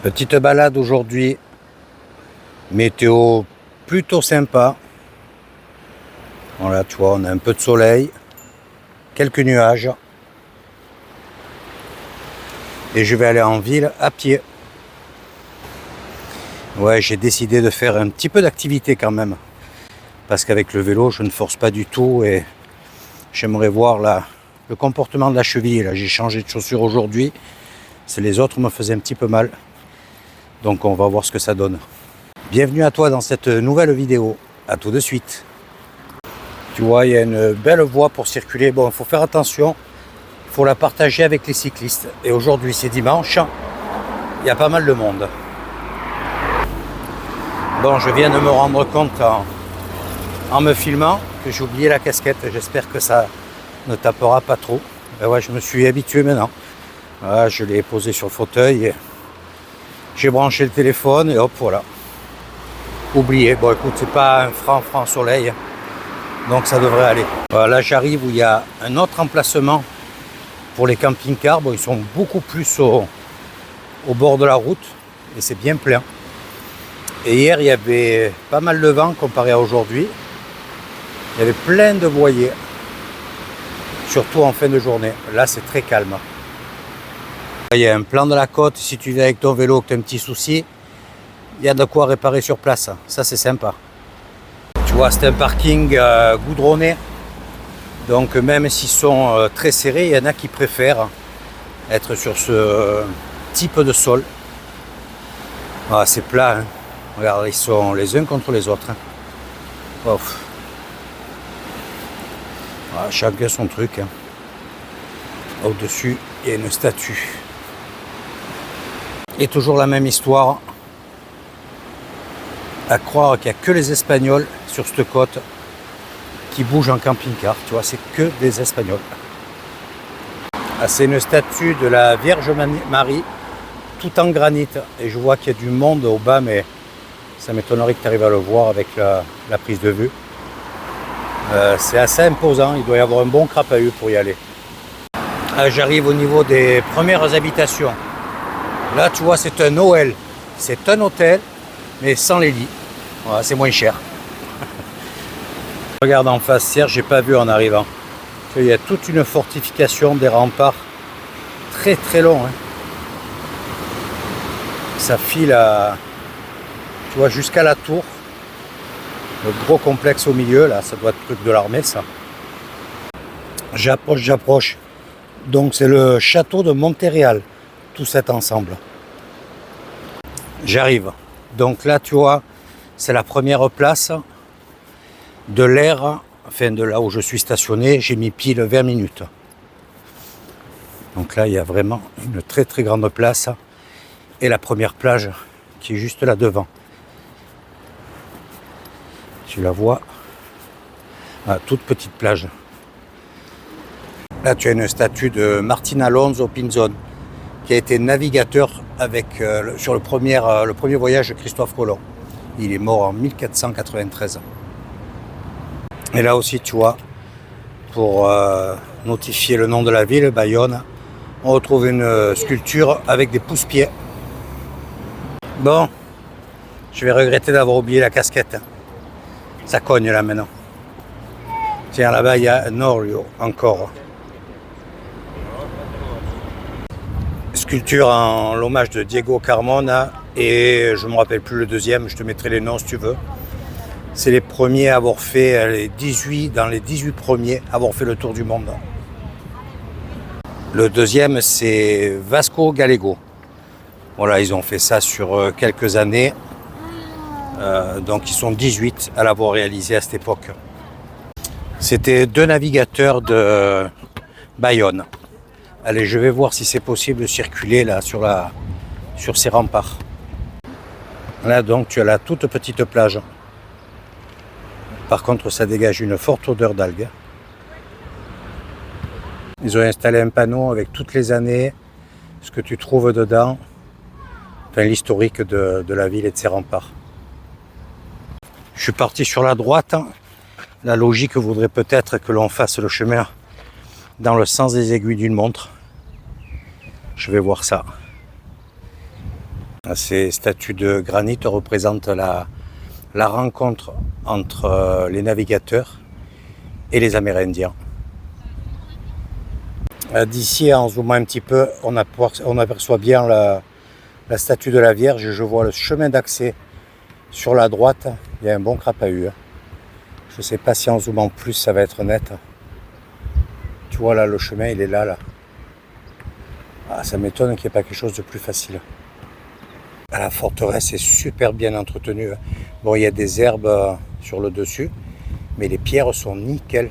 Petite balade aujourd'hui, météo plutôt sympa. Voilà, tu vois, on a un peu de soleil, quelques nuages. Et je vais aller en ville à pied. Ouais, j'ai décidé de faire un petit peu d'activité quand même. Parce qu'avec le vélo, je ne force pas du tout et j'aimerais voir le comportement de la cheville. Là, j'ai changé de chaussure aujourd'hui. Les autres me faisaient un petit peu mal. Donc on va voir ce que ça donne. Bienvenue à toi dans cette nouvelle vidéo. À tout de suite. Tu vois, il y a une belle voie pour circuler. Bon, il faut faire attention. Il faut la partager avec les cyclistes. Et aujourd'hui, c'est dimanche. Il y a pas mal de monde. Bon, je viens de me rendre compte en me filmant que j'ai oublié la casquette. J'espère que ça ne tapera pas trop. Et ouais, je me suis habitué maintenant. Voilà, je l'ai posé sur le fauteuil. Et j'ai branché le téléphone et hop, voilà. Oublié. Bon, écoute, c'est pas un franc soleil. Donc ça devrait aller. Voilà, là, j'arrive où il y a un autre emplacement pour les camping-cars. Bon, ils sont beaucoup plus au bord de la route. Et c'est bien plein. Et hier, il y avait pas mal de vent comparé à aujourd'hui. Il y avait plein de voiliers. Surtout en fin de journée. Là, c'est très calme. Il y a un plan de la côte. Si tu viens avec ton vélo, que tu as un petit souci, il y a de quoi réparer sur place. Ça, c'est sympa. Tu vois, c'est un parking goudronné. Donc, même s'ils sont très serrés, il y en a qui préfèrent être sur ce type de sol. Ah, c'est plat. Hein. Regarde, ils sont les uns contre les autres. Hein. Ah, chacun son truc. Hein. Au-dessus, il y a une statue. Et toujours la même histoire. À croire qu'il n'y a que les Espagnols sur cette côte qui bougent en camping-car. Tu vois, c'est que des Espagnols. Ah, c'est une statue de la Vierge Marie, tout en granit. Et je vois qu'il y a du monde au bas, mais ça m'étonnerait que tu arrives à le voir avec la prise de vue. C'est assez imposant. Il doit y avoir un bon crapahut pour y aller. Ah, j'arrive au niveau des premières habitations. Là, tu vois, c'est un OL. C'est un hôtel, mais sans les lits. Voilà, c'est moins cher. Regarde en face, hier, j'ai pas vu en arrivant. Il y a toute une fortification des remparts. Très très long. Hein. Ça file tu vois, jusqu'à la tour. Le gros complexe au milieu, là, ça doit être le truc de l'armée, ça. J'approche. Donc c'est le château de Monterreal, tout cet ensemble. J'arrive. Donc là, tu vois, c'est la première place de l'aire, enfin de là où je suis stationné. J'ai mis pile 20 minutes. Donc là, il y a vraiment une très très grande place. Et la première plage qui est juste là devant. Tu la vois, toute petite plage. Là, tu as une statue de Martin Alonso Pinzón, qui a été navigateur sur le premier voyage de Christophe Colomb. Il est mort en 1493. Et là aussi, tu vois, pour notifier le nom de la ville, Bayonne, on retrouve une sculpture avec des pousse-pieds. Bon, je vais regretter d'avoir oublié la casquette. Ça cogne là maintenant. Tiens, là-bas, il y a un Oreo encore. Sculpture en l'hommage de Diego Carmona. Et je ne me rappelle plus le deuxième, je te mettrai les noms si tu veux. C'est les premiers à avoir fait, dans les 18 premiers, à avoir fait le tour du monde. Le deuxième, c'est Vasco Gallego. Voilà, ils ont fait ça sur quelques années. Donc ils sont 18 à l'avoir réalisé à cette époque. C'était 2 navigateurs de Bayonne. Allez, je vais voir si c'est possible de circuler là sur ces remparts. Là donc tu as la toute petite plage. Par contre ça dégage une forte odeur d'algues. Ils ont installé un panneau avec toutes les années, ce que tu trouves dedans, enfin l'historique de la ville et de ses remparts. Je suis parti sur la droite. La logique voudrait peut-être que l'on fasse le chemin dans le sens des aiguilles d'une montre. Je vais voir ça. Ces statues de granit représentent la rencontre entre les navigateurs et les Amérindiens. D'ici, en zoomant un petit peu, on aperçoit bien la statue de la Vierge. Je vois le chemin d'accès sur la droite. Il y a un bon crapahut. Je ne sais pas si en zoomant plus, ça va être net. Tu vois là, le chemin, il est là. Ah, ça m'étonne qu'il n'y ait pas quelque chose de plus facile. La forteresse est super bien entretenue. Bon, il y a des herbes sur le dessus, mais les pierres sont nickel.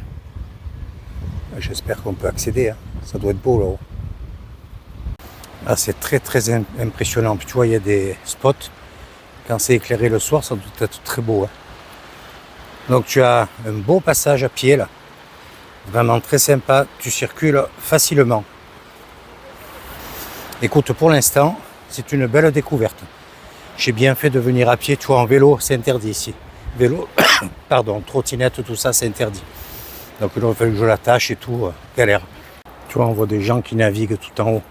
J'espère qu'on peut accéder. Ça doit être beau là-haut. Ah, c'est très très impressionnant. Puis tu vois, il y a des spots. Quand c'est éclairé le soir, ça doit être très beau. Donc tu as un beau passage à pied là. Vraiment très sympa. Tu circules facilement. Écoute, pour l'instant, c'est une belle découverte. J'ai bien fait de venir à pied. Tu vois, en vélo, c'est interdit ici. Vélo, pardon, trottinette, tout ça, c'est interdit. Donc il aurait fallu que je l'attache et tout, galère. Tu vois, on voit des gens qui naviguent tout en haut.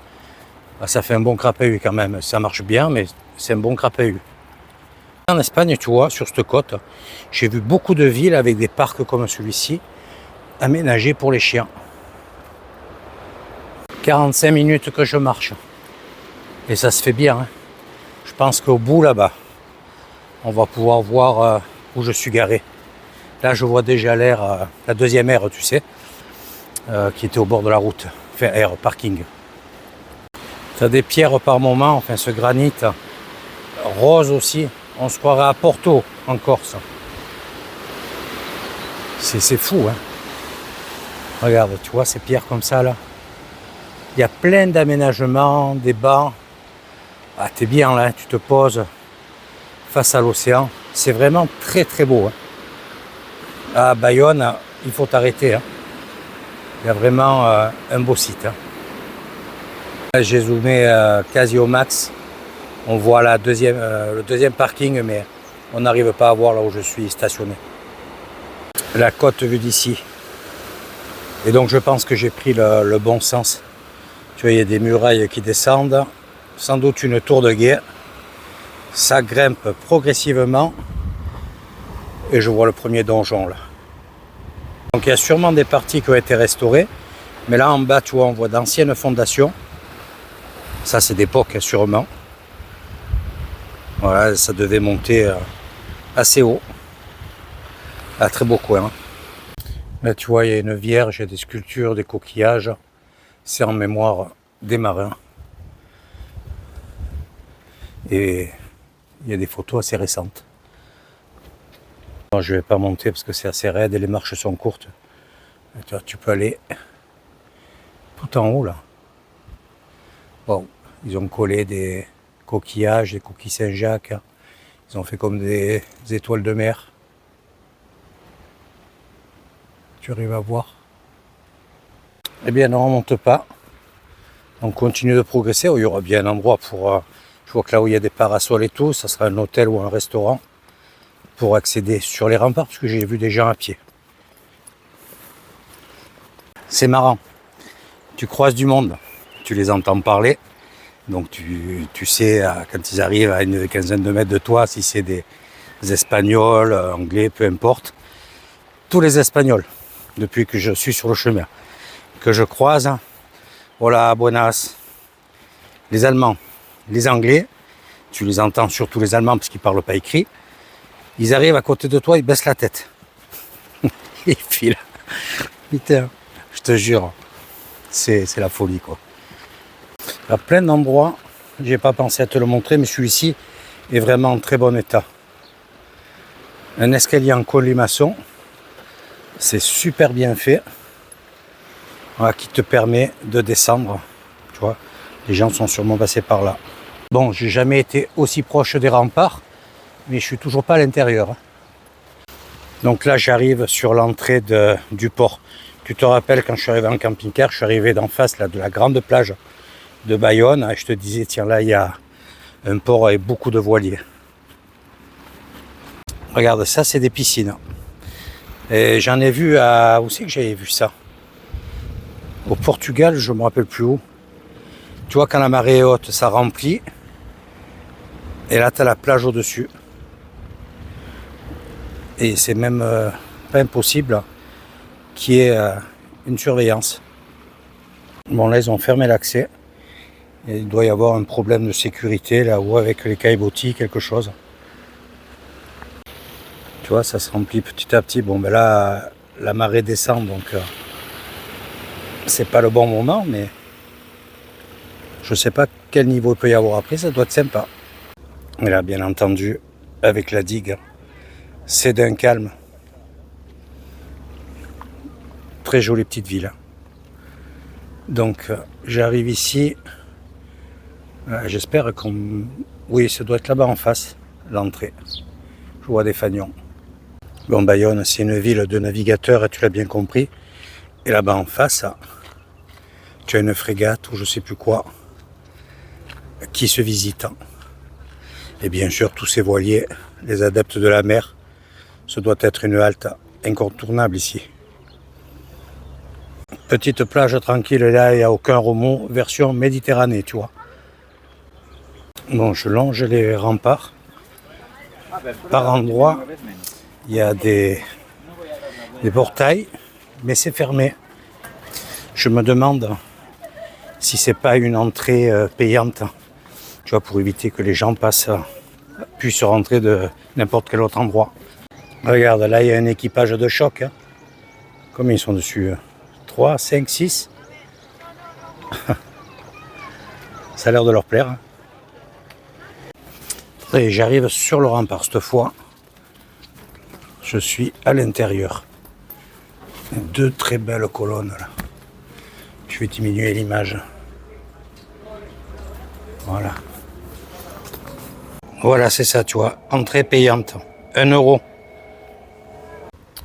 Ah, ça fait un bon crapahut quand même. Ça marche bien, mais c'est un bon crapahut. En Espagne, tu vois, sur cette côte, j'ai vu beaucoup de villes avec des parcs comme celui-ci, aménagés pour les chiens. 45 minutes que je marche. Et ça se fait bien. Je pense qu'au bout là-bas, on va pouvoir voir où je suis garé. Là, je vois déjà l'aire, la deuxième aire, tu sais, qui était au bord de la route. Enfin, aire, parking. Tu as des pierres par moment, enfin ce granit rose aussi. On se croirait à Porto, en Corse. C'est fou, Regarde, tu vois ces pierres comme ça, là. Il y a plein d'aménagements, des bancs. Ah, t'es bien là, tu te poses face à l'océan. C'est vraiment très très beau. À Bayonne, il faut t'arrêter. Il y a vraiment un beau site. J'ai zoomé quasi au max. On voit le deuxième parking, mais on n'arrive pas à voir là où je suis stationné. La côte vue d'ici. Et donc je pense que j'ai pris le bon sens. Tu vois, il y a des murailles qui descendent. Sans doute une tour de guet. Ça grimpe progressivement. Et je vois le premier donjon là. Donc il y a sûrement des parties qui ont été restaurées. Mais là en bas, tu vois, on voit d'anciennes fondations. Ça c'est d'époque sûrement. Voilà, ça devait monter assez haut. Ah, très beau coin. Là tu vois, il y a une vierge, il y a des sculptures, des coquillages. C'est en mémoire des marins. Et il y a des photos assez récentes. Non, je ne vais pas monter parce que c'est assez raide et les marches sont courtes. Tu peux aller tout en haut là. Bon, ils ont collé des coquillages, des coquilles Saint-Jacques. Ils ont fait comme des étoiles de mer. Tu arrives à voir? Eh bien, non, on ne monte pas. On continue de progresser. Il y aura bien un endroit pour... je vois que là où il y a des parasols et tout, ça sera un hôtel ou un restaurant pour accéder sur les remparts, parce que j'ai vu des gens à pied. C'est marrant. Tu croises du monde, tu les entends parler. Donc tu sais, quand ils arrivent à une quinzaine de mètres de toi, si c'est des Espagnols, Anglais, peu importe. Tous les Espagnols, depuis que je suis sur le chemin, que je croise, hola, buenas. Les Allemands, les Anglais, tu les entends, surtout les Allemands parce qu'ils ne parlent pas écrit, ils arrivent à côté de toi, ils baissent la tête. Ils filent. Putain, je te jure, c'est la folie quoi. Il y a plein d'endroits, j'ai pas pensé à te le montrer, mais celui-ci est vraiment en très bon état. Un escalier en colimaçon, c'est super bien fait, voilà, qui te permet de descendre. Tu vois, les gens sont sûrement passés par là. Bon, j'ai jamais été aussi proche des remparts, mais je suis toujours pas à l'intérieur. Donc là, j'arrive sur l'entrée du port. Tu te rappelles, quand je suis arrivé en camping-car, je suis arrivé d'en face là, de la grande plage de Bayonne, et je te disais, tiens, là, il y a un port avec beaucoup de voiliers. Regarde, ça, c'est des piscines. Et j'en ai vu à... Où c'est que j'avais vu ça? Au Portugal, je me rappelle plus où. Tu vois, quand la marée est haute, ça remplit. Et là, tu as la plage au-dessus. Et c'est même pas impossible qu'il y ait une surveillance. Bon, là, ils ont fermé l'accès. Et il doit y avoir un problème de sécurité là-haut avec les caillebotis, quelque chose. Tu vois, ça se remplit petit à petit. Bon, ben là, la marée descend, donc c'est pas le bon moment, mais je sais pas quel niveau il peut y avoir après, ça doit être sympa. Et là, bien entendu, avec la digue, c'est d'un calme. Très jolie petite ville. Donc, j'arrive ici. J'espère qu'on... Oui, ça doit être là-bas en face, l'entrée. Je vois des fanions. Bon, Bayonne, c'est une ville de navigateurs, et tu l'as bien compris. Et là-bas en face, tu as une frégate ou je sais plus quoi qui se visite. Et bien sûr, tous ces voiliers, les adeptes de la mer, ce doit être une halte incontournable ici. Petite plage tranquille, là, il n'y a aucun remous, version Méditerranée, tu vois. Bon, je longe les remparts. Par endroits, il y a des portails, mais c'est fermé. Je me demande si c'est pas une entrée payante, tu vois, pour éviter que les gens puissent rentrer de n'importe quel autre endroit. Regarde, là, il y a un équipage de choc. Hein. Combien ils sont dessus? 3, 5, 6. Ça a l'air de leur plaire. Hein. Et j'arrive sur le rempart cette fois. Je suis à l'intérieur. Deux très belles colonnes là. Je vais diminuer l'image. Voilà. Voilà, c'est ça, tu vois. Entrée payante. 1 €.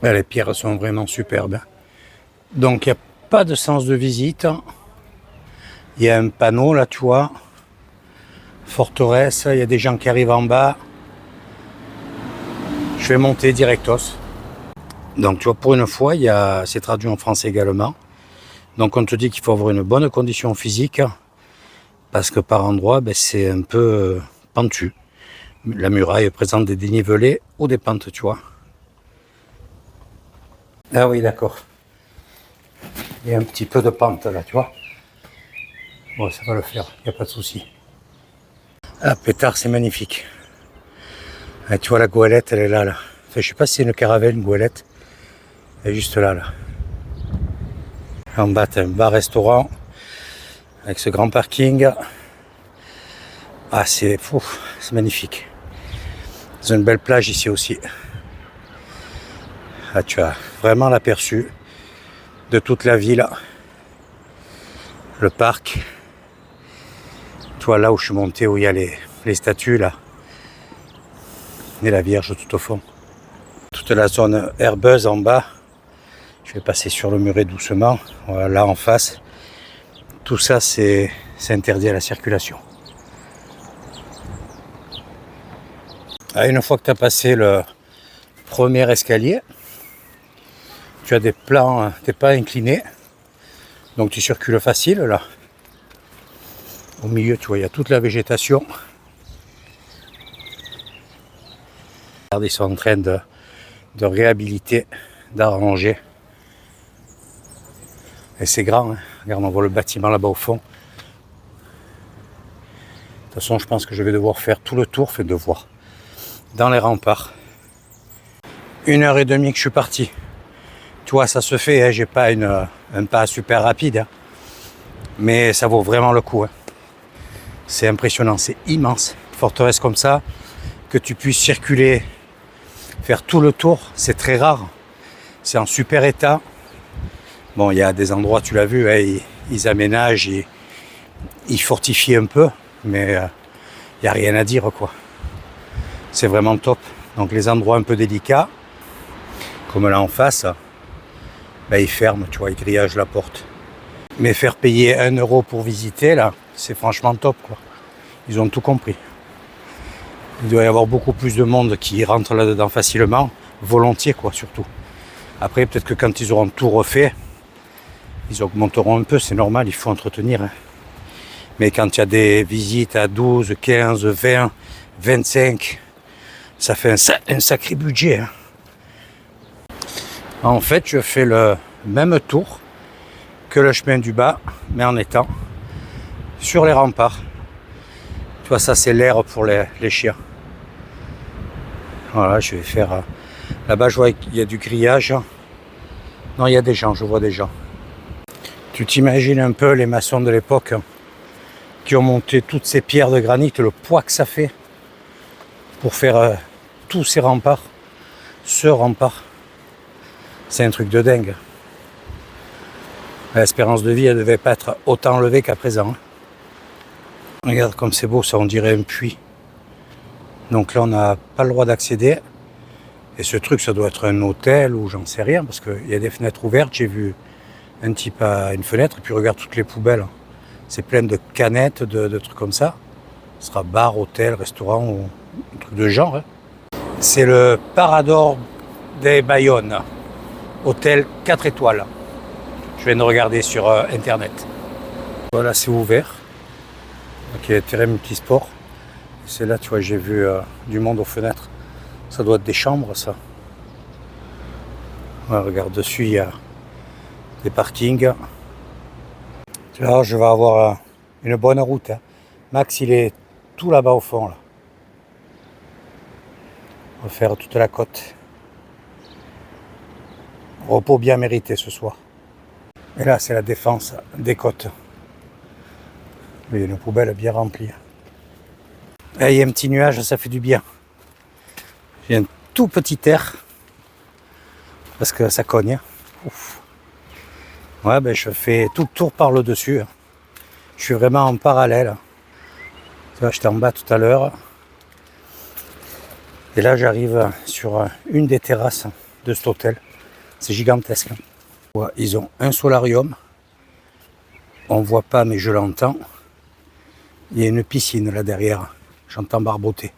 Les pierres sont vraiment superbes. Donc, il n'y a pas de sens de visite. Il y a un panneau là, tu vois. Forteresse, il y a des gens qui arrivent en bas. Je vais monter directos. Donc tu vois, pour une fois, c'est traduit en français également. Donc on te dit qu'il faut avoir une bonne condition physique parce que par endroits, c'est un peu pentu. La muraille présente des dénivelés ou des pentes, tu vois. Ah oui, d'accord. Il y a un petit peu de pente là, tu vois. Bon, ça va le faire, il n'y a pas de souci. Ah, pétard, c'est magnifique. Ah, tu vois, la goélette, elle est là. Enfin, je sais pas si c'est une caravelle, une goélette. Elle est juste là. En bas, tu as un bar-restaurant avec ce grand parking. Ah, c'est fou, c'est magnifique. C'est une belle plage ici aussi. Ah, tu as vraiment l'aperçu de toute la ville. Le parc. Toi, là où je suis monté, où il y a les statues, là. Et la Vierge tout au fond. Toute la zone herbeuse en bas. Je vais passer sur le muret doucement. Voilà, là en face. Tout ça, c'est interdit à la circulation. Ah, une fois que tu as passé le premier escalier, tu as des pas inclinés. Donc tu circules facile là. Au milieu, tu vois, il y a toute la végétation. Ils sont en train de réhabiliter, d'arranger. Et c'est grand, hein. Regarde, on voit le bâtiment là-bas au fond. De toute façon, je pense que je vais devoir faire tout le tour, dans les remparts. 1h30 que je suis parti. Tu vois, ça se fait, hein. J'ai pas un pas super rapide, hein. Mais ça vaut vraiment le coup. Hein. C'est impressionnant, c'est immense. Une forteresse comme ça, que tu puisses circuler, faire tout le tour, c'est très rare. C'est en super état. Bon, il y a des endroits, tu l'as vu, hein, ils aménagent, ils fortifient un peu, mais il n'y a rien à dire, quoi. C'est vraiment top. Donc les endroits un peu délicats, comme là en face, ils ferment, tu vois, ils grillagent la porte. Mais faire payer 1 € pour visiter, là, c'est franchement top, quoi. Ils ont tout compris. Il doit y avoir beaucoup plus de monde qui rentre là-dedans facilement, volontiers, quoi, surtout. Après, peut-être que quand ils auront tout refait, ils augmenteront un peu, c'est normal, il faut entretenir. Hein. Mais quand il y a des visites à 12, 15, 20, 25, ça fait un sacré budget. Hein. En fait, je fais le même tour que le chemin du bas, mais en étant sur les remparts. Tu vois, ça c'est l'air pour les chiens. Voilà, je vais faire... Là-bas, je vois qu'il y a du grillage. Non, il y a des gens, je vois des gens. Tu t'imagines un peu les maçons de l'époque qui ont monté toutes ces pierres de granit, le poids que ça fait pour faire tous ces remparts. Ce rempart, c'est un truc de dingue. L'espérance de vie, elle devait pas être autant élevée qu'à présent. Hein. Regarde comme c'est beau, ça on dirait un puits. Donc là, on n'a pas le droit d'accéder. Et ce truc, ça doit être un hôtel ou j'en sais rien, parce qu'il y a des fenêtres ouvertes. J'ai vu un type à une fenêtre, et puis regarde toutes les poubelles. C'est plein de canettes, de trucs comme ça. Ce sera bar, hôtel, restaurant ou un truc de genre. Hein. C'est le Parador de Bayonne, hôtel 4 étoiles. Je viens de regarder sur internet. Voilà, c'est ouvert. Donc il y a terrain multisport. C'est là, tu vois, j'ai vu du monde aux fenêtres. Ça doit être des chambres, ça. Ouais, regarde, dessus, il y a des parkings. Là, je vais avoir une bonne route. Hein. Max, il est tout là-bas au fond. Là. On va faire toute la côte. Repos bien mérité ce soir. Et là, c'est la défense des côtes. Il y a une poubelle bien remplie. Et il y a un petit nuage, ça fait du bien. J'ai un tout petit air. Parce que ça cogne. Ouf. Ouais, ben je fais tout le tour par le dessus. Je suis vraiment en parallèle. Tu vois, j'étais en bas tout à l'heure. Et là, j'arrive sur une des terrasses de cet hôtel. C'est gigantesque. Ouais, ils ont un solarium. On ne voit pas, mais je l'entends. Il y a une piscine là derrière. J'entends barboter.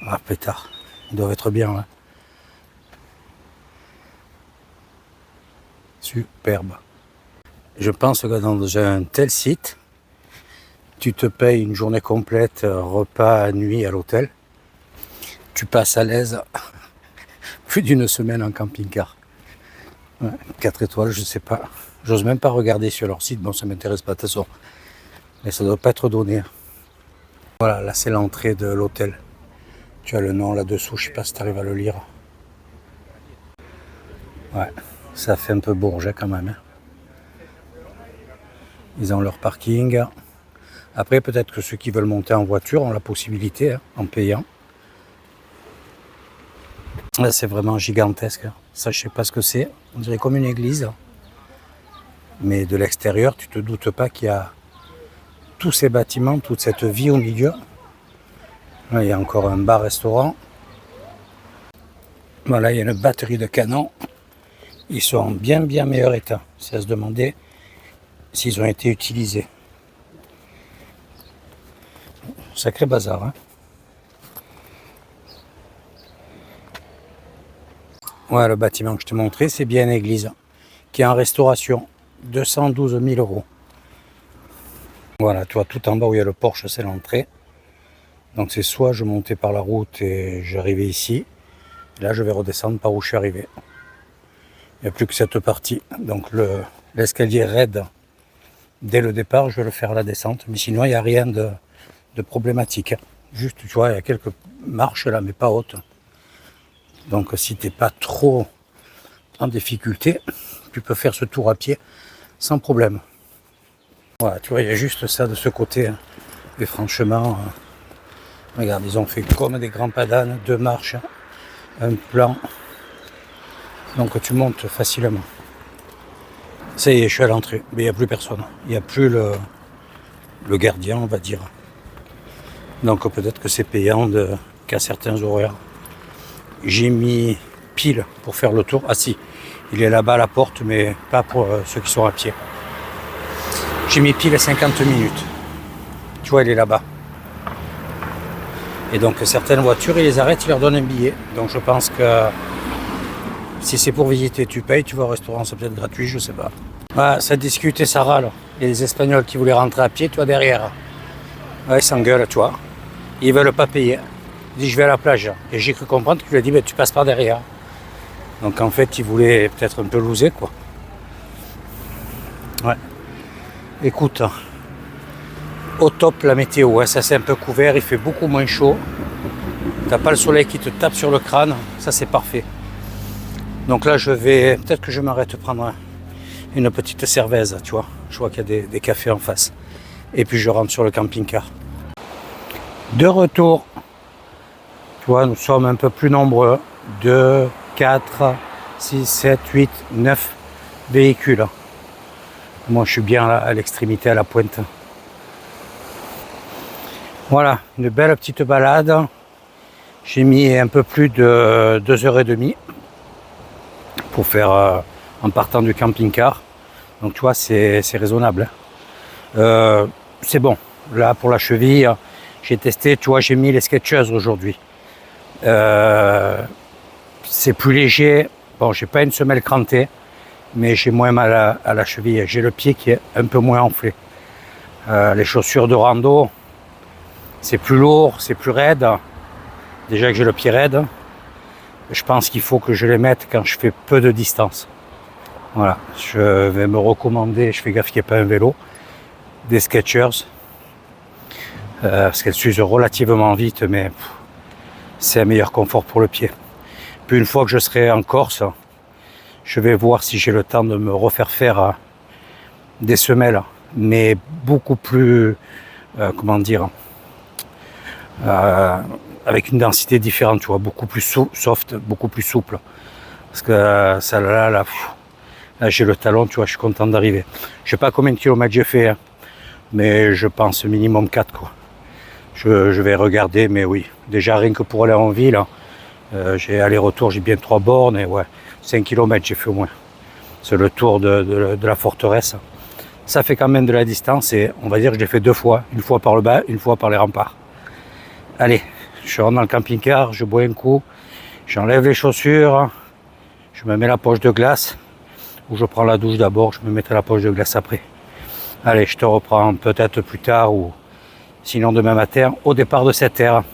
Ah, pétard. Ils doivent être bien. Hein. Superbe. Je pense que dans un tel site, tu te payes une journée complète, repas, nuit à l'hôtel. Tu passes à l'aise plus d'une semaine en camping-car. Ouais, 4 étoiles, je sais pas. J'ose même pas regarder sur leur site. Bon, ça m'intéresse pas de toute façon. Mais ça doit pas être donné. Voilà, là c'est l'entrée de l'hôtel. Tu as le nom là-dessous, je sais pas si tu arrives à le lire. Ouais, ça fait un peu bourgeois quand même. Hein. Ils ont leur parking. Après, peut-être que ceux qui veulent monter en voiture ont la possibilité, hein, en payant. Là, c'est vraiment gigantesque. Ça, je sais pas ce que c'est. On dirait comme une église. Mais de l'extérieur, tu te doutes pas qu'il y a tous ces bâtiments, toute cette vie au milieu. Là, il y a encore un bar-restaurant. Voilà, il y a une batterie de canons. Ils sont en bien meilleur état. C'est à se demander s'ils ont été utilisés. Sacré bazar, hein. Ouais, le bâtiment que je te montrais, c'est bien une église qui est en restauration. 212 000 €. Voilà, tu vois, tout en bas où il y a le porche, c'est l'entrée. Donc c'est soit je montais par la route et j'arrivais ici. Et là, je vais redescendre par où je suis arrivé. Il n'y a plus que cette partie. Donc l'escalier raide, dès le départ, je vais le faire à la descente. Mais sinon, il n'y a rien de problématique. Juste, tu vois, il y a quelques marches là, mais pas hautes. Donc si tu n'es pas trop en difficulté, tu peux faire ce tour à pied sans problème. Voilà, tu vois, il y a juste ça de ce côté. Hein. Et franchement, regarde, ils ont fait comme des grands padanes, 2 marches, un plan. Donc tu montes facilement. Ça y est, je suis à l'entrée, mais il n'y a plus personne. Il n'y a plus le gardien, on va dire. Donc peut-être que c'est payant qu'à certains horaires. J'ai mis pile pour faire le tour. Ah si, il est là-bas à la porte, mais pas pour ceux qui sont à pied. J'ai mis pile 50 minutes. Tu vois, il est là-bas. Et donc certaines voitures, ils les arrêtent, ils leur donnent un billet. Donc je pense que si c'est pour visiter, tu payes, tu vas au restaurant, c'est peut-être gratuit, je sais pas. Ouais, ça discute et ça râle. Il y a des Espagnols qui voulaient rentrer à pied, toi derrière. Ouais, ils s'engueulent, tu vois. Ils veulent pas payer. Il dit je vais à la plage. Et j'ai cru comprendre qu'il lui a dit tu passes par derrière. Donc en fait, ils voulaient peut-être un peu loser, quoi. Ouais. Écoute, au top la météo, hein, ça c'est un peu couvert, il fait beaucoup moins chaud. T'as pas le soleil qui te tape sur le crâne, ça c'est parfait. Donc là je vais, peut-être que je m'arrête prendre une petite cerveza, tu vois. Je vois qu'il y a des cafés en face. Et puis je rentre sur le camping-car. De retour, tu vois, nous sommes un peu plus nombreux. 2, 4, 6, 7, 8, 9 véhicules. Moi je suis bien là, à l'extrémité, à la pointe. Voilà, une belle petite balade. J'ai mis un peu plus de 2h30 pour faire en partant du camping-car. Donc tu vois, c'est raisonnable. C'est bon. Là, pour la cheville, j'ai testé, tu vois, j'ai mis les Skechers aujourd'hui. C'est plus léger. Bon, j'ai pas une semelle crantée, mais j'ai moins mal à la cheville. J'ai le pied qui est un peu moins enflé. Les chaussures de rando, c'est plus lourd, c'est plus raide. Déjà que j'ai le pied raide, je pense qu'il faut que je les mette quand je fais peu de distance. Voilà, je vais me recommander, je fais gaffe qu'il n'y ait pas un vélo, des Skechers, parce qu'elles s'usent relativement vite, mais c'est un meilleur confort pour le pied. Puis une fois que je serai en Corse, je vais voir si j'ai le temps de me refaire faire des semelles, mais beaucoup plus, comment dire, avec une densité différente, tu vois, beaucoup plus soft, beaucoup plus souple. Parce que celle-là, là j'ai le talon, tu vois, je suis content d'arriver. Je sais pas combien de kilomètres j'ai fait, hein, mais je pense minimum 4, quoi. Je vais regarder, mais oui, déjà rien que pour aller en ville, j'ai aller-retour, j'ai bien 3 bornes, et ouais, 5 kilomètres j'ai fait au moins. C'est le tour de la forteresse. Ça fait quand même de la distance, et on va dire que je l'ai fait 2 fois, une fois par le bas, une fois par les remparts. Allez, je rentre dans le camping-car, je bois un coup, j'enlève les chaussures, je me mets la poche de glace, ou je prends la douche d'abord, je me mettrai la poche de glace après. Allez, je te reprends peut-être plus tard, ou sinon demain matin, au départ de cette heure.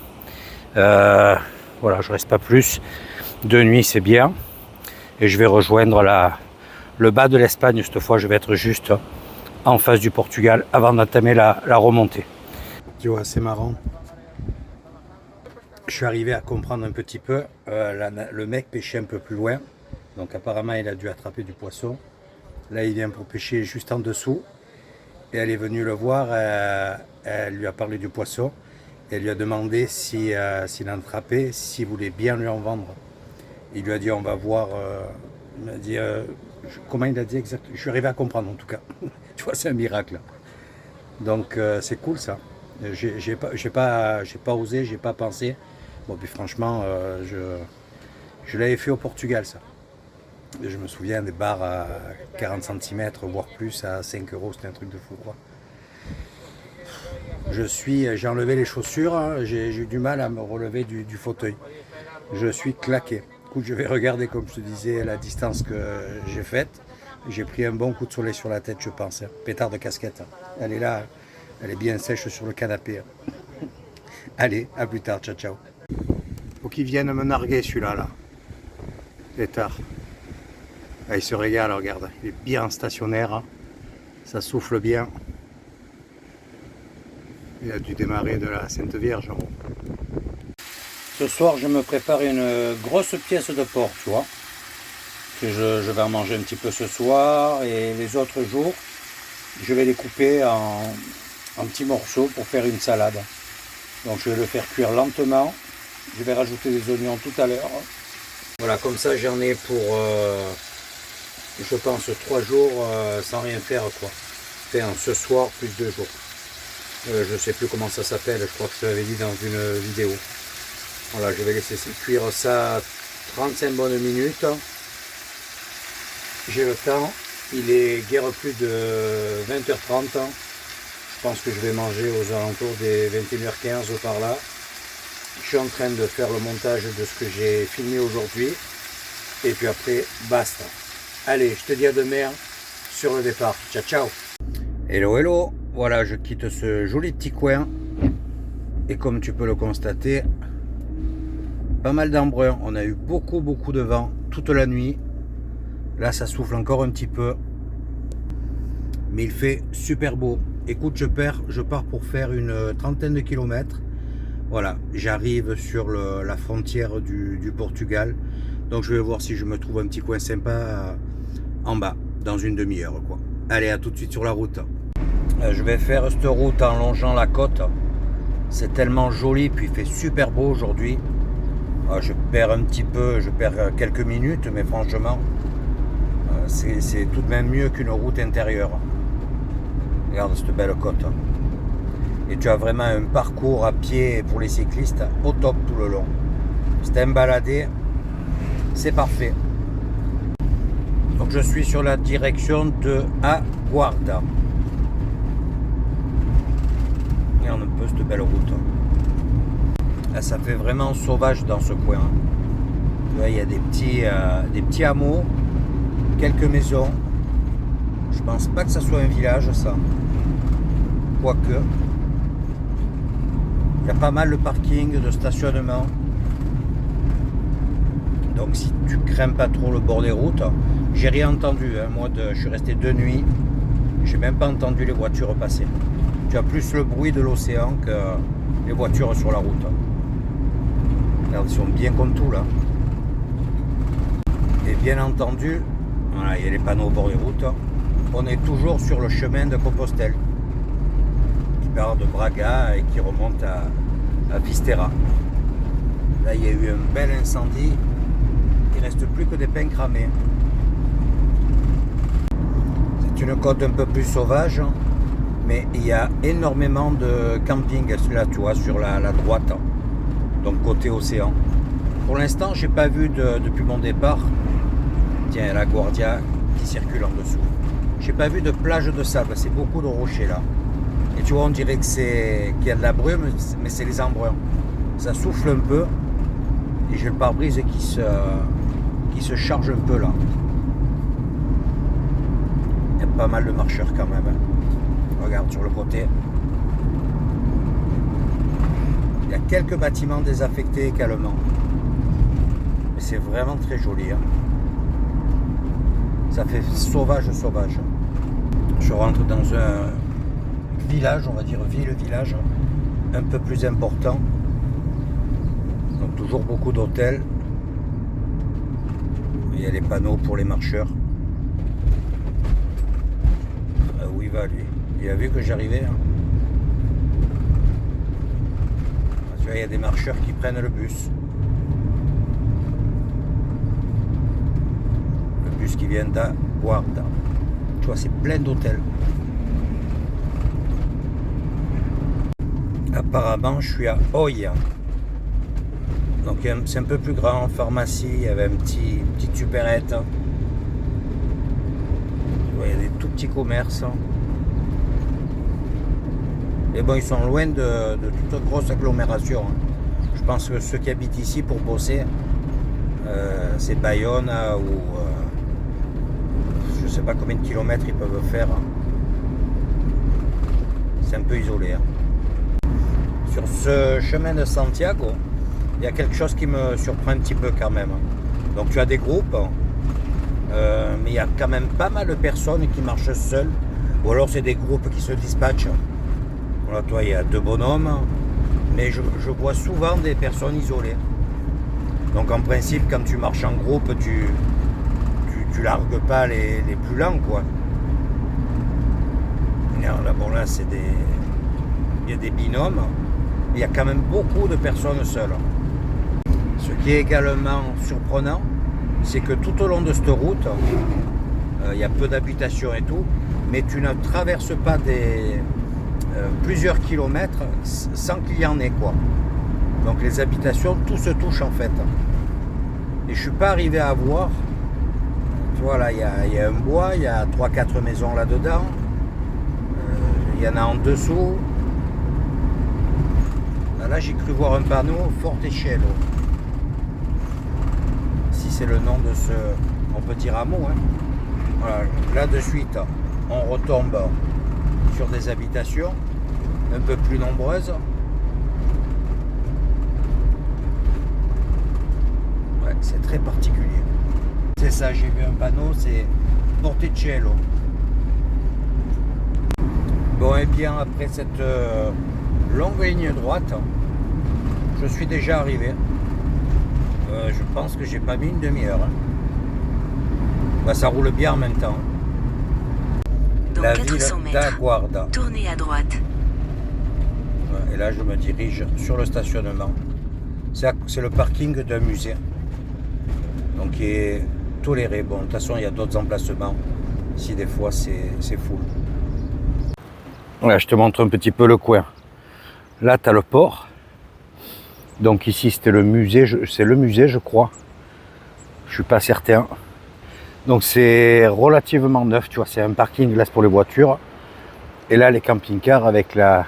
Voilà, je reste pas plus. De nuit, c'est bien. Et je vais rejoindre le bas de l'Espagne. Cette fois, je vais être juste en face du Portugal avant d'entamer la remontée. Tu vois, c'est marrant. Je suis arrivé à comprendre un petit peu. Le mec pêchait un peu plus loin. Donc apparemment, il a dû attraper du poisson. Là, il vient pour pêcher juste en dessous. Et elle est venue le voir. Elle lui a parlé du poisson. Et elle lui a demandé s'il en attrapait, s'il voulait bien lui en vendre. Il lui a dit, on va voir. Il m'a dit, comment il a dit exactement. Je suis arrivé à comprendre en tout cas. Tu vois, c'est un miracle. Donc c'est cool ça. J'ai pas osé, j'ai pas pensé. Bon, puis franchement, je l'avais fait au Portugal, ça. Et je me souviens des bars à 40 cm, voire plus, à 5 €, c'était un truc de fou, quoi. J'ai enlevé les chaussures, hein, j'ai eu du mal à me relever du fauteuil. Je suis claqué. Écoute, je vais regarder, comme je te disais, la distance que j'ai faite. J'ai pris un bon coup de soleil sur la tête, je pense. Hein. Pétard de casquette. Elle est là, elle est bien sèche sur le canapé. Hein. Allez, à plus tard, ciao, ciao. Faut qu'il vienne me narguer celui-là, là. Pétard. Ah, il se régale, regarde. Il est bien stationnaire. Ça souffle bien. Il a dû démarrer de la Sainte Vierge en haut. Ce soir, je me prépare une grosse pièce de porc, tu vois. Que je vais en manger un petit peu ce soir. Et les autres jours, je vais les couper en petits morceaux pour faire une salade. Donc je vais le faire cuire lentement. Je vais rajouter des oignons tout à l'heure. Voilà, comme ça j'en ai pour, je pense, 3 jours sans rien faire, quoi. Enfin, ce soir, plus 2 jours. Je sais plus comment ça s'appelle, je crois que je te l'avais dit dans une vidéo. Voilà, je vais laisser cuire ça 35 bonnes minutes. J'ai le temps, il est guère plus de 20h30. Je pense que je vais manger aux alentours des 21h15 par là. Je suis en train de faire le montage de ce que j'ai filmé aujourd'hui. Et puis après, basta. Allez, je te dis à demain sur le départ. Ciao, ciao. Hello, hello. Voilà, je quitte ce joli petit coin. Et comme tu peux le constater, pas mal d'embrun. On a eu beaucoup de vent toute la nuit. Là, ça souffle encore un petit peu. Mais il fait super beau. Écoute, je pars pour faire une trentaine de kilomètres. Voilà, j'arrive sur la frontière du Portugal. Donc je vais voir si je me trouve un petit coin sympa en bas, dans une demi-heure, quoi. Allez, à tout de suite sur la route. Je vais faire cette route en longeant la côte. C'est tellement joli, puis il fait super beau aujourd'hui. Je perds un petit peu, je perds quelques minutes, mais franchement, c'est tout de même mieux qu'une route intérieure. Regarde cette belle côte. Et tu as vraiment un parcours à pied pour les cyclistes au top tout le long. Si tu aimes balader, c'est parfait. Donc je suis sur la direction de Aguarda. Regarde un peu cette belle route. Là, ça fait vraiment sauvage dans ce coin. Là, il y a des petits hameaux, quelques maisons. Je pense pas que ça soit un village, ça. Quoique. Il y a pas mal de parking, de stationnement. Donc si tu crains pas trop le bord des routes, j'ai rien entendu. Moi, je suis resté 2 nuits. J'ai même pas entendu les voitures passer. Tu as plus le bruit de l'océan que les voitures sur la route. Regarde, ils sont bien comme tout là. Et bien entendu, voilà, il y a les panneaux au bord des routes. On est toujours sur le chemin de Compostelle, qui part de Braga et qui remonte à Fisterra. Là, il y a eu un bel incendie. Il ne reste plus que des pins cramés. C'est une côte un peu plus sauvage, mais il y a énormément de camping là, tu vois, sur la droite, donc côté océan. Pour l'instant, j'ai pas vu depuis mon départ. Tiens, la Guardia qui circule en dessous. J'ai pas vu de plage de sable, c'est beaucoup de rochers là. Et tu vois, on dirait qu'il y a de la brume, mais c'est les embruns. Ça souffle un peu et j'ai le pare-brise qui se charge un peu là. Il y a pas mal de marcheurs quand même. Regarde sur le côté. Il y a quelques bâtiments désaffectés également. Mais c'est vraiment très joli. Ça fait sauvage. Je rentre dans un village, on va dire ville-village, un peu plus important. Donc toujours beaucoup d'hôtels. Il y a les panneaux pour les marcheurs. Où il va lui? Il a vu que j'arrivais. Tu vois, il y a des marcheurs qui prennent le bus. Le bus qui vient d'Aguarda. Tu vois, c'est plein d'hôtels. Apparemment, je suis à Oia. Donc c'est un peu plus grand, pharmacie, il y avait une petite supérette. Tu vois, il y a des tout petits commerces. Et bon, ils sont loin de toute grosse agglomération. Je pense que ceux qui habitent ici pour bosser, c'est Bayonne ou je sais pas combien de kilomètres ils peuvent faire. C'est un peu isolé. Sur ce chemin de Santiago, il y a quelque chose qui me surprend un petit peu quand même. Donc tu as des groupes, mais il y a quand même pas mal de personnes qui marchent seules, ou alors c'est des groupes qui se dispatchent. Voilà, toi, il y a 2 bonhommes, mais je vois souvent des personnes isolées. Donc en principe, quand tu marches en groupe, tu largues pas les plus lents, quoi. Là, bon, là, il y a des binômes, mais il y a quand même beaucoup de personnes seules. Ce qui est également surprenant, c'est que tout au long de cette route, il y a peu d'habitations et tout, mais tu ne traverses pas plusieurs kilomètres sans qu'il y en ait, quoi. Donc les habitations, tout se touche en fait. Et je suis pas arrivé à voir. Tu vois là, il y a un bois, il y a 3-4 maisons là-dedans. Il y en a en dessous. Là, j'ai cru voir un panneau Fortechello. Si c'est le nom de ce, on peut dire hameau, hein. Voilà, là de suite, on retombe sur des habitations un peu plus nombreuses. Ouais, c'est très particulier. C'est ça, j'ai vu un panneau, c'est Porticello. Bon, et bien après cette longue ligne droite, je suis déjà arrivé. Je pense que j'ai pas mis une demi-heure. Bah, ça roule bien en même temps. Dans La 400 ville mètres, d'Aguarda. tournez à droite. Et là, je me dirige sur le stationnement. C'est le parking d'un musée. Donc, qui est toléré. Bon, de toute façon, il y a d'autres emplacements. Ici, des fois, c'est full. Voilà, je te montre un petit peu le coin. Là, tu as le port. Donc ici, c'était le musée. C'est le musée, je crois. Je suis pas certain. Donc c'est relativement neuf, tu vois. C'est un parking là pour les voitures. Et là, les camping-cars avec la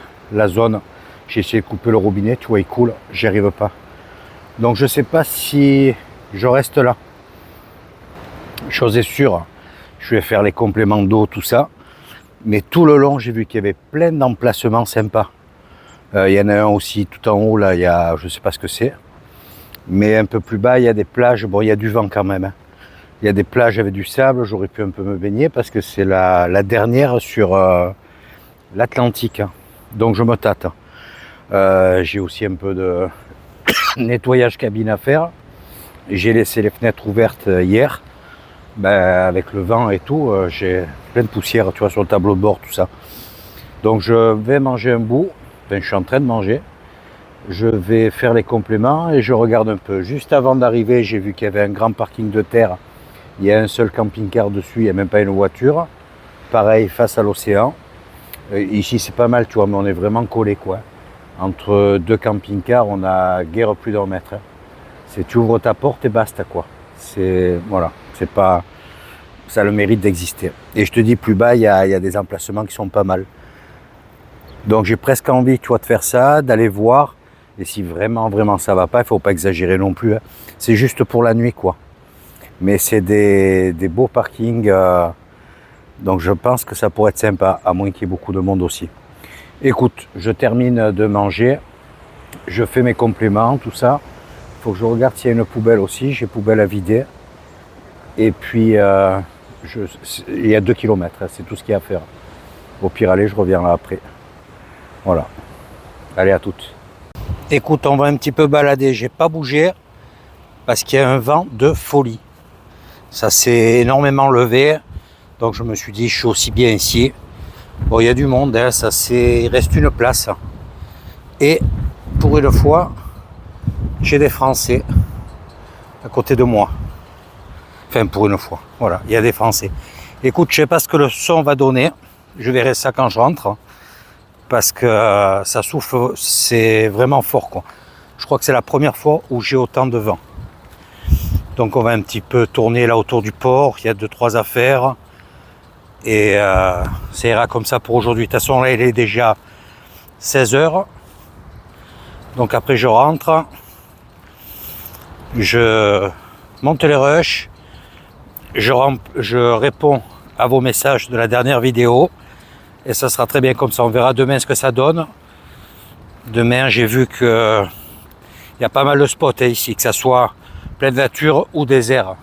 zone. J'ai essayé de couper le robinet, tu vois, il coule. J'y arrive pas. Donc je sais pas si je reste là. Chose est sûre, je vais faire les compléments d'eau, tout ça. Mais tout le long, j'ai vu qu'il y avait plein d'emplacements sympas. Il y en a un aussi tout en haut, là, il y a, je sais pas ce que c'est. Mais un peu plus bas, il y a des plages. Bon, il y a du vent quand même. Hein. Il y a des plages avec du sable. J'aurais pu un peu me baigner parce que c'est la dernière sur l'Atlantique. Hein. Donc je me tâte. J'ai aussi un peu de nettoyage cabine à faire. J'ai laissé les fenêtres ouvertes hier. Ben, avec le vent et tout, j'ai plein de poussière, tu vois, sur le tableau de bord, tout ça. Donc je vais manger un bout. Enfin, je suis en train de manger. Je vais faire les compléments et je regarde un peu. Juste avant d'arriver, j'ai vu qu'il y avait un grand parking de terre. Il y a un seul camping-car dessus, il n'y a même pas une voiture. Pareil, face à l'océan. Ici, c'est pas mal, tu vois, mais on est vraiment collés, quoi. Entre deux camping-cars, on a guère plus d'un mètre. Hein. C'est tu ouvres ta porte et basta, quoi. C'est, voilà, c'est pas... Ça a le mérite d'exister. Et je te dis, plus bas, il y a des emplacements qui sont pas mal. Donc j'ai presque envie, tu vois, de faire ça, d'aller voir. Et si vraiment, vraiment ça va pas, il faut pas exagérer non plus. Hein. C'est juste pour la nuit, quoi. Mais c'est des beaux parkings. Donc je pense que ça pourrait être sympa, à moins qu'il y ait beaucoup de monde aussi. Écoute, je termine de manger. Je fais mes compléments, tout ça. Il faut que je regarde s'il y a une poubelle aussi. J'ai poubelle à vider. Et puis, il y a 2 km. Hein, c'est tout ce qu'il y a à faire. Au pire, allez, je reviens là après. Voilà. Allez, à toutes. Écoute, on va un petit peu balader. J'ai pas bougé parce qu'il y a un vent de folie. Ça s'est énormément levé. Donc je me suis dit, je suis aussi bien ici. Bon, il y a du monde. Hein, il reste une place. Et pour une fois, j'ai des Français à côté de moi. Enfin, pour une fois. Voilà, il y a des Français. Écoute, je sais pas ce que le son va donner. Je verrai ça quand je rentre. Parce que ça souffle, c'est vraiment fort, quoi. Je crois que c'est la première fois où j'ai autant de vent. Donc on va un petit peu tourner là autour du port. Il y a 2-3 affaires. Et ça ira comme ça pour aujourd'hui. De toute façon, là, il est déjà 16h. Donc après, je rentre. Je monte les rushs. Je réponds à vos messages de la dernière vidéo. Et ça sera très bien comme ça. On verra demain ce que ça donne. Demain, j'ai vu que il y a pas mal de spots ici, que ça soit pleine nature ou désert.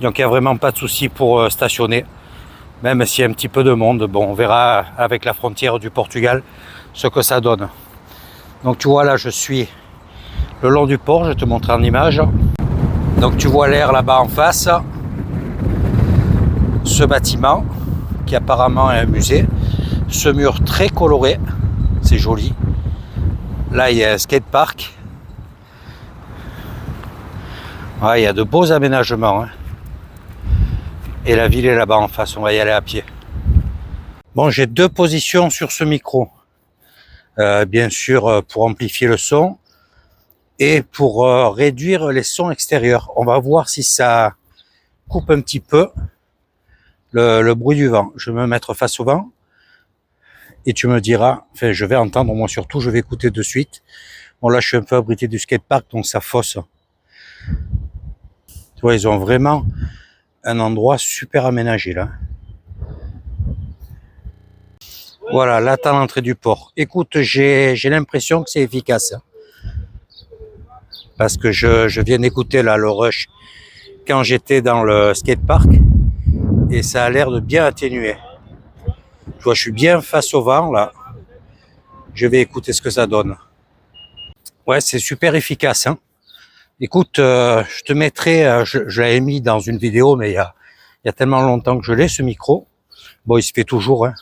Donc il n'y a vraiment pas de souci pour stationner. Même s'il y a un petit peu de monde. Bon, on verra avec la frontière du Portugal ce que ça donne. Donc tu vois là, je suis le long du port. Je vais te montrer en image. Donc tu vois l'air là-bas en face. Ce bâtiment qui apparemment est un musée. Ce mur très coloré, c'est joli. Là, il y a un skatepark. Ouais, il y a de beaux aménagements. Hein. Et la ville est là-bas en face, on va y aller à pied. Bon, j'ai 2 positions sur ce micro. Bien sûr, pour amplifier le son et pour réduire les sons extérieurs. On va voir si ça coupe un petit peu le bruit du vent. Je vais me mettre face au vent. Et tu me diras, enfin je vais entendre, moi surtout, je vais écouter de suite. Bon là je suis un peu abrité du skatepark, donc ça fausse. Tu vois, ils ont vraiment un endroit super aménagé là. Voilà, là t'as l'entrée du port. Écoute, j'ai l'impression que c'est efficace. Hein, parce que je viens d'écouter là le rush quand j'étais dans le skatepark et ça a l'air de bien atténuer. Tu vois, je suis bien face au vent là. Je vais écouter ce que ça donne. Ouais, c'est super efficace. Hein. Écoute, je te mettrai, je l'avais mis dans une vidéo, mais il y a tellement longtemps que je l'ai, ce micro. Bon, il se fait toujours, hein,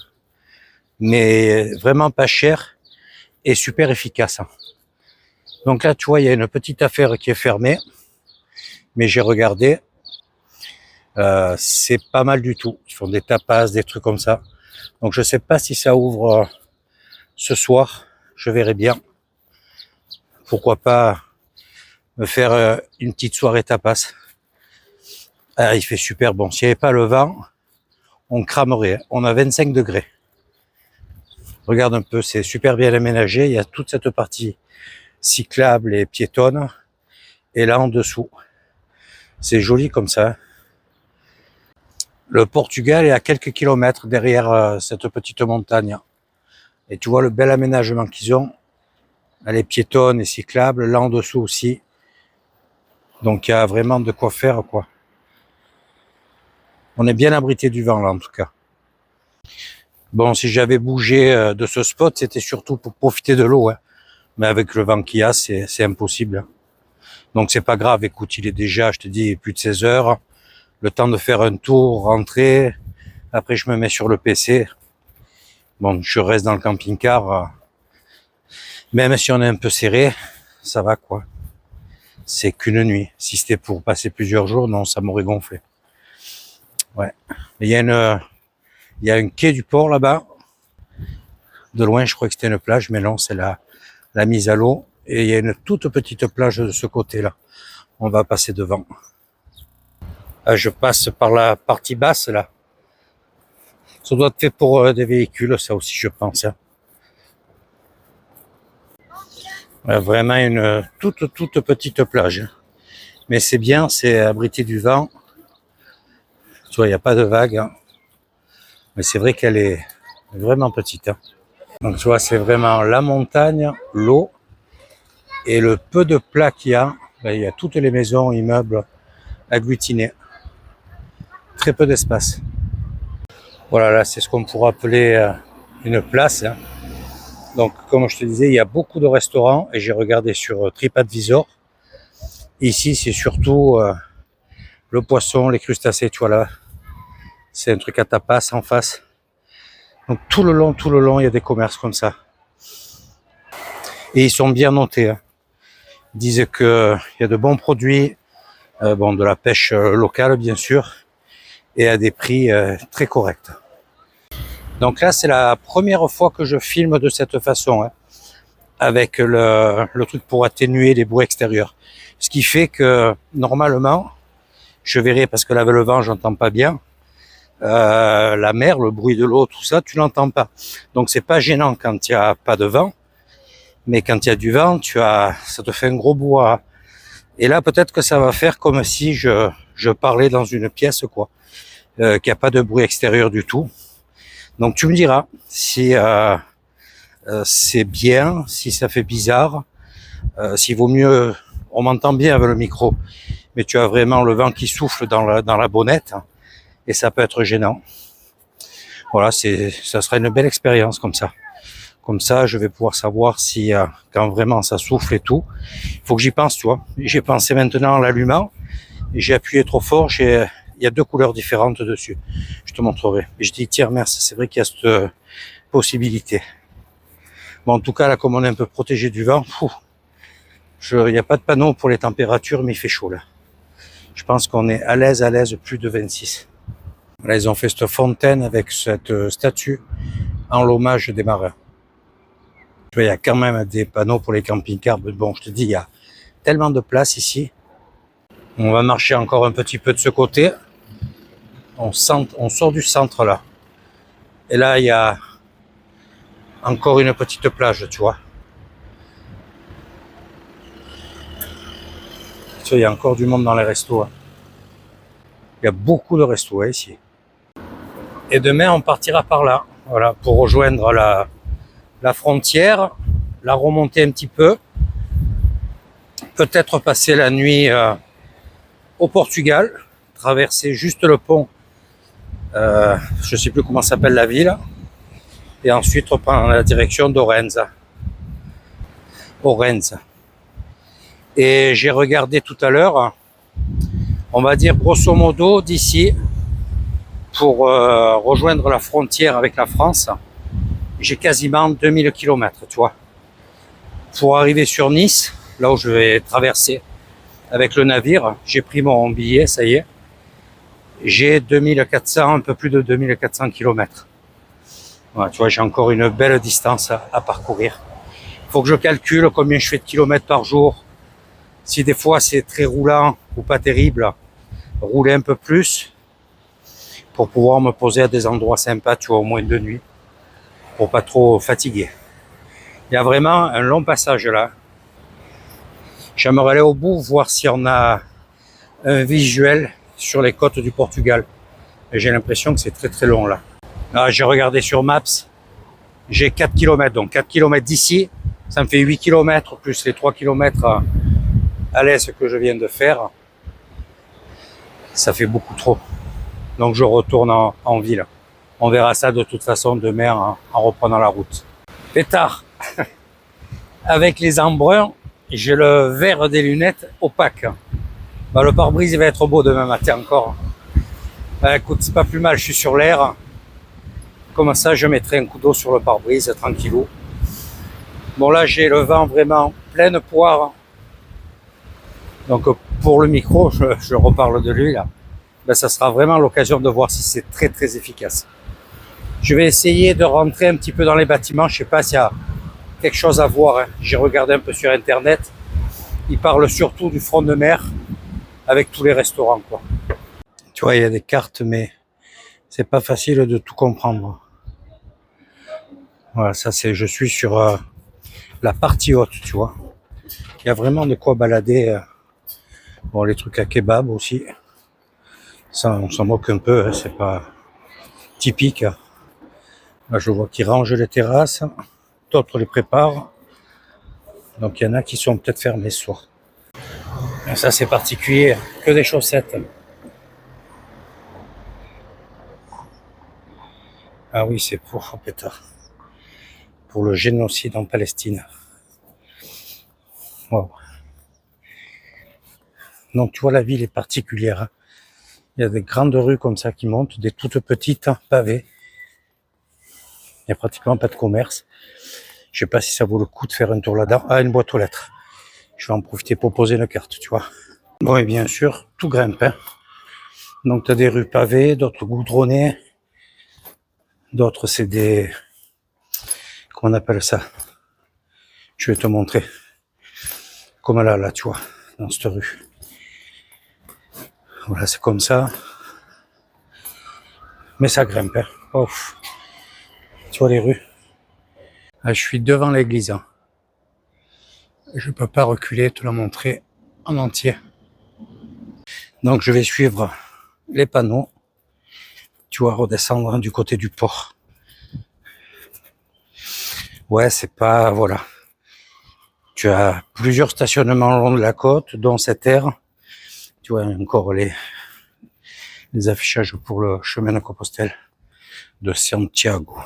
mais vraiment pas cher et super efficace. Hein. Donc là, tu vois, il y a une petite affaire qui est fermée, mais j'ai regardé, c'est pas mal du tout. Ils font des tapas, des trucs comme ça. Donc je sais pas si ça ouvre ce soir, je verrai bien. Pourquoi pas me faire une petite soirée tapas. Ah, il fait super bon. S'il n'y avait pas le vent, on cramerait. Hein. On a 25 degrés. Regarde un peu, c'est super bien aménagé. Il y a toute cette partie cyclable et piétonne. Et là en dessous, c'est joli comme ça. Le Portugal est à quelques kilomètres derrière cette petite montagne. Et tu vois le bel aménagement qu'ils ont. Elle est piétonne et cyclable. Là en dessous aussi. Donc il y a vraiment de quoi faire, quoi. On est bien abrité du vent là en tout cas. Bon, si j'avais bougé de ce spot, c'était surtout pour profiter de l'eau. Hein. Mais avec le vent qu'il y a, c'est impossible. Hein. Donc c'est pas grave, écoute, il est déjà, je te dis, plus de 16 heures. Le temps de faire un tour, rentrer. Après, je me mets sur le PC. Bon, je reste dans le camping-car. Même si on est un peu serré, ça va quoi. C'est qu'une nuit. Si c'était pour passer plusieurs jours, non, ça m'aurait gonflé. Ouais. Il y a un quai du port là-bas. De loin, je crois que c'était une plage, mais non, c'est la mise à l'eau. Et il y a une toute petite plage de ce côté-là. On va passer devant. Ah, je passe par la partie basse, là. Ça doit être fait pour des véhicules, ça aussi, je pense. Hein. Vraiment une toute petite plage. Mais c'est bien, c'est abrité du vent. Tu vois, il n'y a pas de vagues. Hein. Mais c'est vrai qu'elle est vraiment petite. Hein. Donc, tu vois, c'est vraiment la montagne, l'eau et le peu de plat qu'il y a. Ben, il y a toutes les maisons, immeubles agglutinées. Très peu d'espace. Voilà, là, c'est ce qu'on pourrait appeler une place. Hein. Donc, comme je te disais, il y a beaucoup de restaurants et j'ai regardé sur TripAdvisor. Ici, c'est surtout le poisson, les crustacés, tu vois là. C'est un truc à tapas en face. Donc, tout le long, il y a des commerces comme ça. Et ils sont bien notés. Hein. Ils disent qu'il y a de bons produits, bon, de la pêche locale, bien sûr, et à des prix très corrects. Donc là, c'est la première fois que je filme de cette façon, hein, avec le truc pour atténuer les bruits extérieurs. Ce qui fait que, normalement, je verrai, parce que là, avec le vent, j'entends pas bien, la mer, le bruit de l'eau, tout ça, tu l'entends pas. Donc c'est pas gênant quand il y a pas de vent, mais quand il y a du vent, ça te fait un gros bois. Et là, peut-être que ça va faire comme si je parlais dans une pièce, quoi, qu'il n'y a pas de bruit extérieur du tout. Donc tu me diras si c'est bien, si ça fait bizarre, s'il vaut mieux, on m'entend bien avec le micro, mais tu as vraiment le vent qui souffle dans la bonnette et ça peut être gênant. Voilà, ça sera une belle expérience comme ça. Comme ça, je vais pouvoir savoir si quand vraiment ça souffle et tout, il faut que j'y pense, tu vois. J'ai pensé maintenant en l'allumant et j'ai appuyé trop fort, il y a deux couleurs différentes dessus. Je te montrerai. Et je dis, tiens, merci, c'est vrai qu'il y a cette possibilité. Bon, en tout cas, là, comme on est un peu protégé du vent, il n'y a pas de panneau pour les températures, mais il fait chaud, là. Je pense qu'on est à l'aise, plus de 26. Là, ils ont fait cette fontaine avec cette statue en l'hommage des marins. Il y a quand même des panneaux pour les camping-cars. Bon, je te dis, il y a tellement de place ici. On va marcher encore un petit peu de ce côté. On sort du centre là. Et là, il y a encore une petite plage, tu vois. Tu vois, il y a encore du monde dans les restos. Hein. Il y a beaucoup de restos ici. Et demain, on partira par là, voilà, pour rejoindre la frontière, la remonter un petit peu, peut-être passer la nuit au Portugal, traverser juste le pont, je ne sais plus comment s'appelle la ville, et ensuite reprendre la direction d'Orense. Et j'ai regardé tout à l'heure, on va dire grosso modo d'ici, pour rejoindre la frontière avec la France, j'ai quasiment 2000 km, tu vois. Pour arriver sur Nice, là où je vais traverser avec le navire, j'ai pris mon billet, ça y est. J'ai 2400, un peu plus de 2400 km. Voilà, tu vois, j'ai encore une belle distance à parcourir. Il faut que je calcule combien je fais de kilomètres par jour. Si des fois c'est très roulant ou pas terrible, rouler un peu plus pour pouvoir me poser à des endroits sympas, tu vois, au moins de nuit, pour pas trop fatiguer. Il y a vraiment un long passage là. J'aimerais aller au bout, voir si on a un visuel sur les côtes du Portugal. Et j'ai l'impression que c'est très très long là. Là, j'ai regardé sur Maps, j'ai 4 km, donc 4 km d'ici, ça me fait 8 km plus les 3 km à l'est que je viens de faire. Ça fait beaucoup trop. Donc je retourne en ville. On verra ça de toute façon demain en reprenant la route. Pétard, avec les embruns, j'ai le verre des lunettes opaque. Bah, le pare-brise va être beau demain matin encore. Bah, écoute, c'est pas plus mal, je suis sur l'air. Comme ça, je mettrai un coup d'eau sur le pare-brise, tranquillou. Bon, là, j'ai le vent vraiment pleine poire. Donc, pour le micro, je reparle de lui, là. Ben, ça sera vraiment l'occasion de voir si c'est très, très efficace. Je vais essayer de rentrer un petit peu dans les bâtiments. Je sais pas s'il y a quelque chose à voir. Hein. J'ai regardé un peu sur Internet. Ils parlent surtout du front de mer avec tous les restaurants, quoi. Tu vois, il y a des cartes, mais c'est pas facile de tout comprendre. Voilà, ça c'est, je suis sur la partie haute, tu vois. Il y a vraiment de quoi balader. Bon, les trucs à kebab aussi. Ça, on s'en moque un peu, hein, c'est pas typique. Là, je vois qu'ils rangent les terrasses, d'autres les préparent. Donc, il y en a qui sont peut-être fermés ce soir. Et ça, c'est particulier, que des chaussettes. Ah oui, c'est pour pétard. Pour le génocide en Palestine. Wow. Donc, tu vois, la ville est particulière. Hein. Il y a des grandes rues comme ça qui montent, des toutes petites pavées. Il n'y a pratiquement pas de commerce. Je sais pas si ça vaut le coup de faire un tour là-dedans. Ah, une boîte aux lettres. Je vais en profiter pour poser une carte, tu vois. Bon, et bien sûr, tout grimpe. Hein. Donc, tu as des rues pavées, d'autres goudronnées. D'autres, c'est des... Comment on appelle ça? Je vais te montrer. Comme là, tu vois, dans cette rue. Voilà, c'est comme ça. Mais ça grimpe. Hein. Oh. Tu vois les rues. Ah, je suis devant l'église. Hein. Je ne peux pas reculer, te la montrer en entier. Donc je vais suivre les panneaux. Tu vois, redescendre du côté du port. Ouais, c'est pas... Voilà. Tu as plusieurs stationnements le long de la côte, dont cette aire. Tu vois, encore les affichages pour le chemin de Compostelle de Santiago.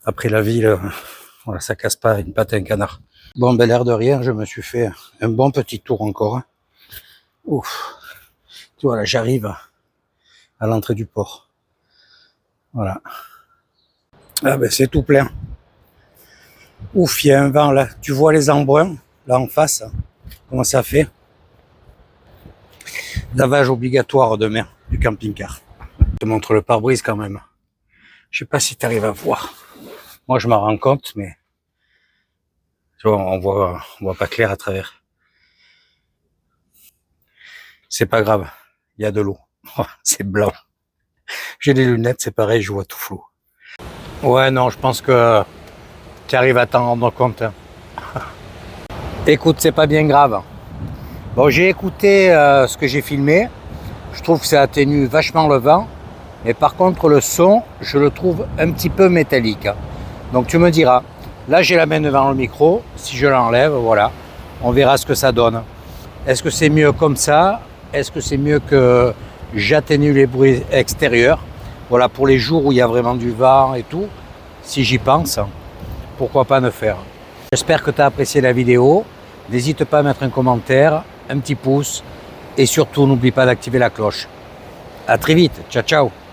Après la ville, voilà, ça casse pas une patte à un canard. Bon, ben l'air de rien, je me suis fait un bon petit tour encore. Hein. Ouf. Tu vois, là, j'arrive à l'entrée du port. Voilà. Ah ben, c'est tout plein. Ouf, il y a un vent là. Tu vois les embruns, là en face. Comment ça fait? Lavage obligatoire demain du camping-car. Je te montre le pare-brise quand même. Je sais pas si tu arrives à voir. Moi, je m'en rends compte, mais tu vois, on voit pas clair à travers. C'est pas grave. Il y a de l'eau. C'est blanc. J'ai des lunettes, c'est pareil, je vois tout flou. Ouais, non, je pense que tu arrives à t'en rendre compte. Hein. Écoute, c'est pas bien grave. Bon, j'ai écouté ce que j'ai filmé. Je trouve que ça atténue vachement le vent. Mais par contre, le son, je le trouve un petit peu métallique. Donc tu me diras, là j'ai la main devant le micro, si je l'enlève, voilà, on verra ce que ça donne. Est-ce que c'est mieux comme ça? Est-ce que c'est mieux que j'atténue les bruits extérieurs? Voilà, pour les jours où il y a vraiment du vent et tout, si j'y pense, pourquoi pas le faire. J'espère que tu as apprécié la vidéo. N'hésite pas à mettre un commentaire, un petit pouce et surtout n'oublie pas d'activer la cloche. À très vite, ciao ciao.